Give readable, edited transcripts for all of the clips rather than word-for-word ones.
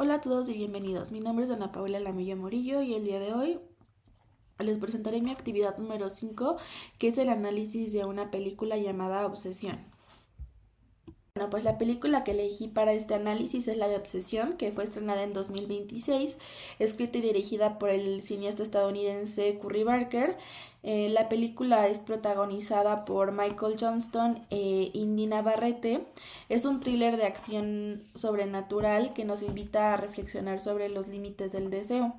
Hola a todos y bienvenidos. Mi nombre es Ana Paula Lamillo Morillo y el día de hoy les presentaré mi actividad número 5, que es el análisis de una película llamada Obsesión. Bueno, pues la película que elegí para este análisis es la de Obsesión, que fue estrenada en 2026, escrita y dirigida por el cineasta estadounidense Curry Barker. La película es protagonizada por Michael Johnston e Indy Navarrete. Es un thriller de acción sobrenatural que nos invita a reflexionar sobre los límites del deseo.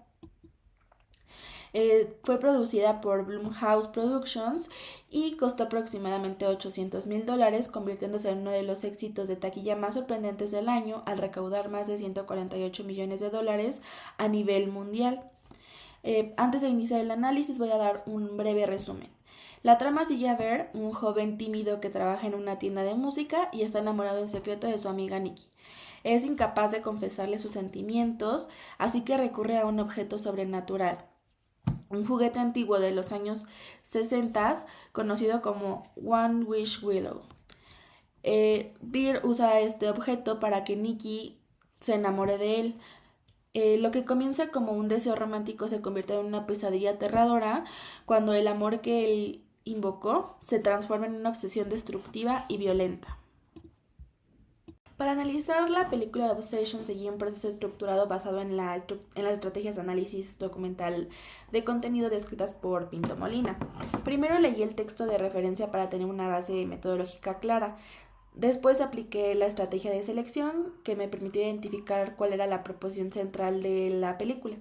Fue producida por Blumhouse Productions y costó aproximadamente $800,000, convirtiéndose en uno de los éxitos de taquilla más sorprendentes del año al recaudar más de $148 millones a nivel mundial. Antes de iniciar el análisis voy a dar un breve resumen. La trama sigue a Ver, un joven tímido que trabaja en una tienda de música y está enamorado en secreto de su amiga Nikki. Es incapaz de confesarle sus sentimientos, así que recurre a un objeto sobrenatural, un juguete antiguo de los años 60 conocido como One Wish Willow. Beer usa este objeto para que Nikki se enamore de él. Lo que comienza como un deseo romántico se convierte en una pesadilla aterradora cuando el amor que él invocó se transforma en una obsesión destructiva y violenta. Para analizar la película de Obsession seguí un proceso estructurado basado en las estrategias de análisis documental de contenido descritas por Pinto Molina. Primero leí el texto de referencia para tener una base metodológica clara. Después apliqué la estrategia de selección que me permitió identificar cuál era la proposición central de la película.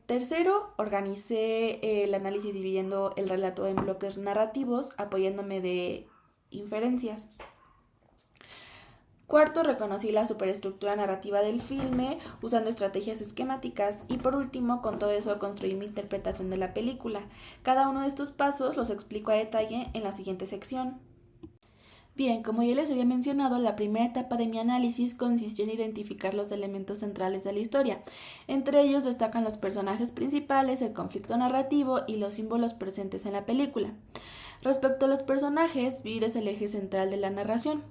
Tercero, organicé el análisis dividiendo el relato en bloques narrativos apoyándome de inferencias. Cuarto, reconocí la superestructura narrativa del filme usando estrategias esquemáticas y por último, con todo eso construí mi interpretación de la película. Cada uno de estos pasos los explico a detalle en la siguiente sección. Bien, como ya les había mencionado, la primera etapa de mi análisis consistió en identificar los elementos centrales de la historia. Entre ellos destacan los personajes principales, el conflicto narrativo y los símbolos presentes en la película. Respecto a los personajes, Vir es el eje central de la narración.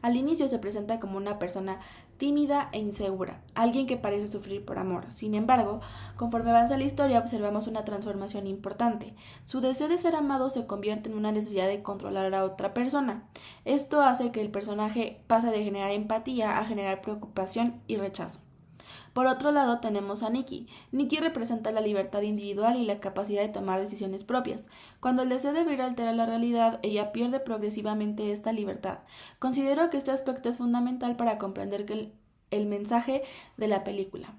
Al inicio se presenta como una persona tímida e insegura, alguien que parece sufrir por amor. Sin embargo, conforme avanza la historia observamos una transformación importante. Su deseo de ser amado se convierte en una necesidad de controlar a otra persona. Esto hace que el personaje pase de generar empatía a generar preocupación y rechazo. Por otro lado tenemos a Nikki. Nikki representa la libertad individual y la capacidad de tomar decisiones propias. Cuando el deseo de vivir altera la realidad, ella pierde progresivamente esta libertad. Considero que este aspecto es fundamental para comprender el mensaje de la película,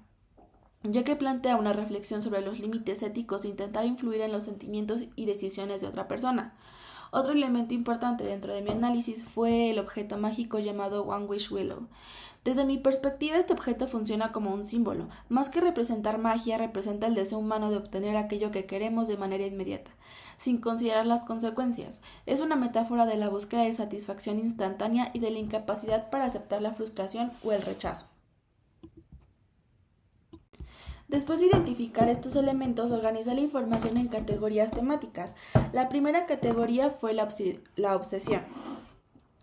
ya que plantea una reflexión sobre los límites éticos e intentar influir en los sentimientos y decisiones de otra persona. Otro elemento importante dentro de mi análisis fue el objeto mágico llamado One Wish Willow. Desde mi perspectiva, este objeto funciona como un símbolo. Más que representar magia, representa el deseo humano de obtener aquello que queremos de manera inmediata, sin considerar las consecuencias. Es una metáfora de la búsqueda de satisfacción instantánea y de la incapacidad para aceptar la frustración o el rechazo. Después de identificar estos elementos, organizé la información en categorías temáticas. La primera categoría fue la obsesión.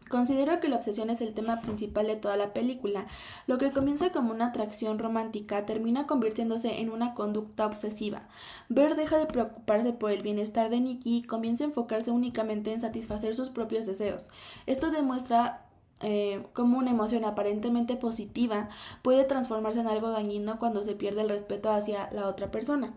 Considero que la obsesión es el tema principal de toda la película. Lo que comienza como una atracción romántica termina convirtiéndose en una conducta obsesiva. Ver deja de preocuparse por el bienestar de Nikki y comienza a enfocarse únicamente en satisfacer sus propios deseos. Esto demuestra cómo una emoción aparentemente positiva puede transformarse en algo dañino cuando se pierde el respeto hacia la otra persona.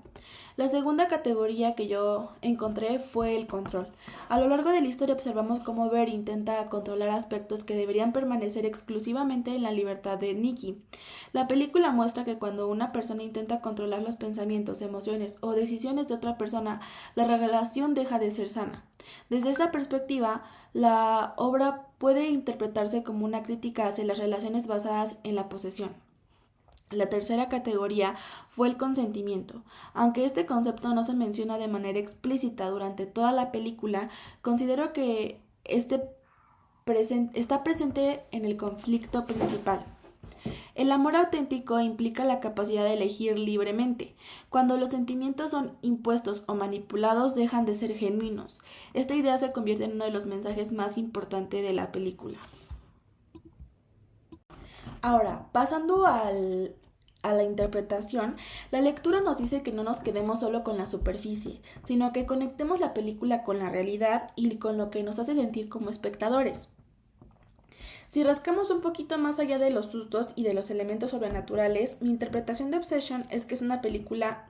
La segunda categoría que yo encontré fue el control. A lo largo de la historia observamos cómo Ver intenta controlar aspectos que deberían permanecer exclusivamente en la libertad de Nikki. La película muestra que cuando una persona intenta controlar los pensamientos, emociones o decisiones de otra persona, la relación deja de ser sana. Desde esta perspectiva, la obra puede interpretarse como una crítica hacia las relaciones basadas en la posesión. La tercera categoría fue el consentimiento. Aunque este concepto no se menciona de manera explícita durante toda la película, considero que está presente en el conflicto principal. El amor auténtico implica la capacidad de elegir libremente. Cuando los sentimientos son impuestos o manipulados, dejan de ser genuinos. Esta idea se convierte en uno de los mensajes más importantes de la película. Ahora, a la interpretación, la lectura nos dice que no nos quedemos solo con la superficie, sino que conectemos la película con la realidad y con lo que nos hace sentir como espectadores. Si rascamos un poquito más allá de los sustos y de los elementos sobrenaturales, mi interpretación de Obsession es que es una película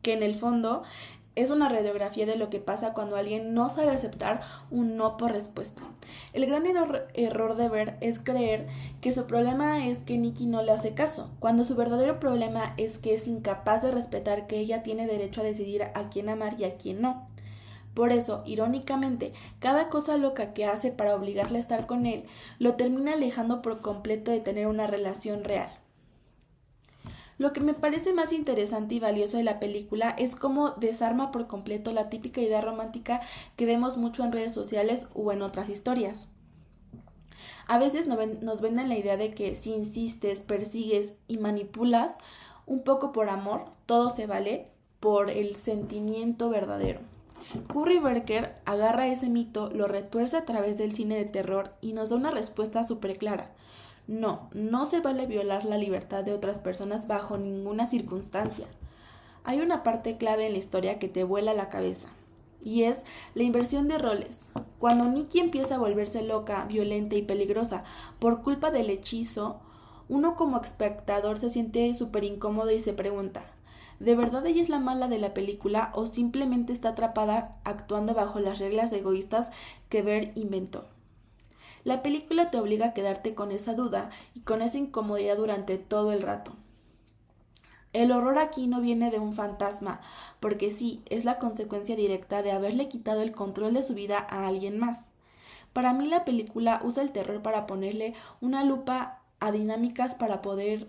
que en el fondo es una radiografía de lo que pasa cuando alguien no sabe aceptar un no por respuesta. El gran error de ver es creer que su problema es que Nikki no le hace caso, cuando su verdadero problema es que es incapaz de respetar que ella tiene derecho a decidir a quién amar y a quién no. Por eso, irónicamente, cada cosa loca que hace para obligarle a estar con él lo termina alejando por completo de tener una relación real. Lo que me parece más interesante y valioso de la película es cómo desarma por completo la típica idea romántica que vemos mucho en redes sociales o en otras historias. A veces nos venden la idea de que si insistes, persigues y manipulas un poco por amor, todo se vale por el sentimiento verdadero. Curry Barker agarra ese mito, lo retuerce a través del cine de terror y nos da una respuesta súper clara. No se vale violar la libertad de otras personas bajo ninguna circunstancia. Hay una parte clave en la historia que te vuela la cabeza, y es la inversión de roles. Cuando Nikki empieza a volverse loca, violenta y peligrosa por culpa del hechizo, uno como espectador se siente súper incómodo y se pregunta, ¿de verdad ella es la mala de la película o simplemente está atrapada actuando bajo las reglas egoístas que Ver inventó? La película te obliga a quedarte con esa duda y con esa incomodidad durante todo el rato. El horror aquí no viene de un fantasma, porque sí, es la consecuencia directa de haberle quitado el control de su vida a alguien más. Para mí la película usa el terror para ponerle una lupa a dinámicas para poder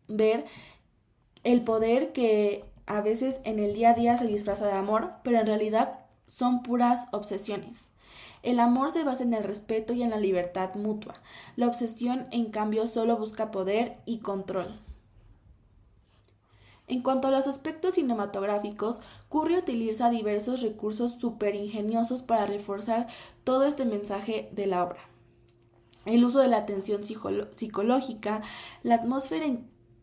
ver el poder que a veces en el día a día se disfraza de amor, pero en realidad son puras obsesiones. El amor se basa en el respeto y en la libertad mutua. La obsesión, en cambio, solo busca poder y control. En cuanto a los aspectos cinematográficos, Curry utiliza diversos recursos súper ingeniosos para reforzar todo este mensaje de la obra. El uso de la tensión psicológica, la atmósfera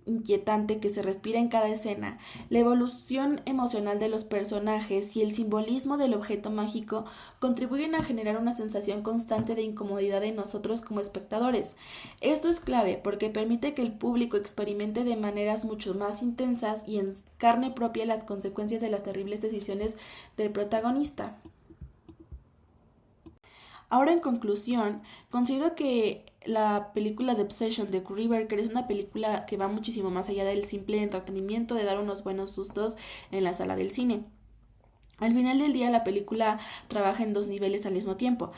inquietante que se respira en cada escena, la evolución emocional de los personajes y el simbolismo del objeto mágico contribuyen a generar una sensación constante de incomodidad en nosotros como espectadores. Esto es clave porque permite que el público experimente de maneras mucho más intensas y en carne propia las consecuencias de las terribles decisiones del protagonista. Ahora, en conclusión, considero que la película de Obsession de Curry Barker es una película que va muchísimo más allá del simple entretenimiento de dar unos buenos sustos en la sala del cine. Al final del día, la película trabaja en dos niveles al mismo tiempo.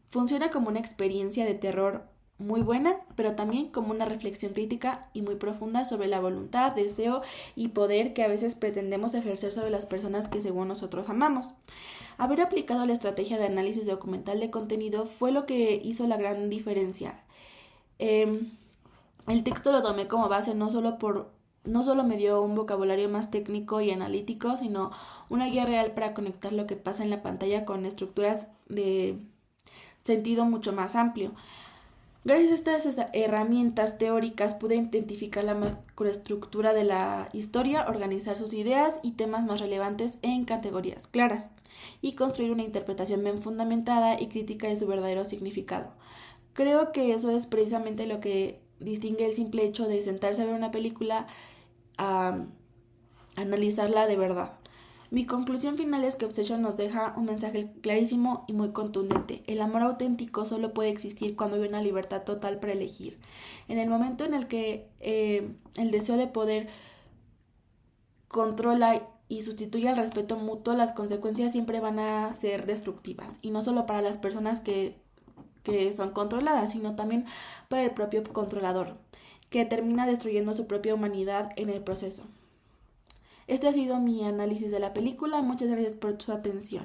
Funciona como una experiencia de terror muy buena, pero también como una reflexión crítica y muy profunda sobre la voluntad, deseo y poder que a veces pretendemos ejercer sobre las personas que según nosotros amamos. Haber aplicado la estrategia de análisis documental de contenido fue lo que hizo la gran diferencia. El texto lo tomé como base no solo me dio un vocabulario más técnico y analítico, sino una guía real para conectar lo que pasa en la pantalla con estructuras de sentido mucho más amplio. Gracias a estas herramientas teóricas pude identificar la macroestructura de la historia, organizar sus ideas y temas más relevantes en categorías claras y construir una interpretación bien fundamentada y crítica de su verdadero significado. Creo que eso es precisamente lo que distingue el simple hecho de sentarse a ver una película a analizarla de verdad. Mi conclusión final es que Obsession nos deja un mensaje clarísimo y muy contundente. El amor auténtico solo puede existir cuando hay una libertad total para elegir. En el momento en el que el deseo de poder controla y sustituye al respeto mutuo, las consecuencias siempre van a ser destructivas. Y no solo para las personas que son controladas, sino también para el propio controlador, que termina destruyendo su propia humanidad en el proceso. Este ha sido mi análisis de la película. Muchas gracias por su atención.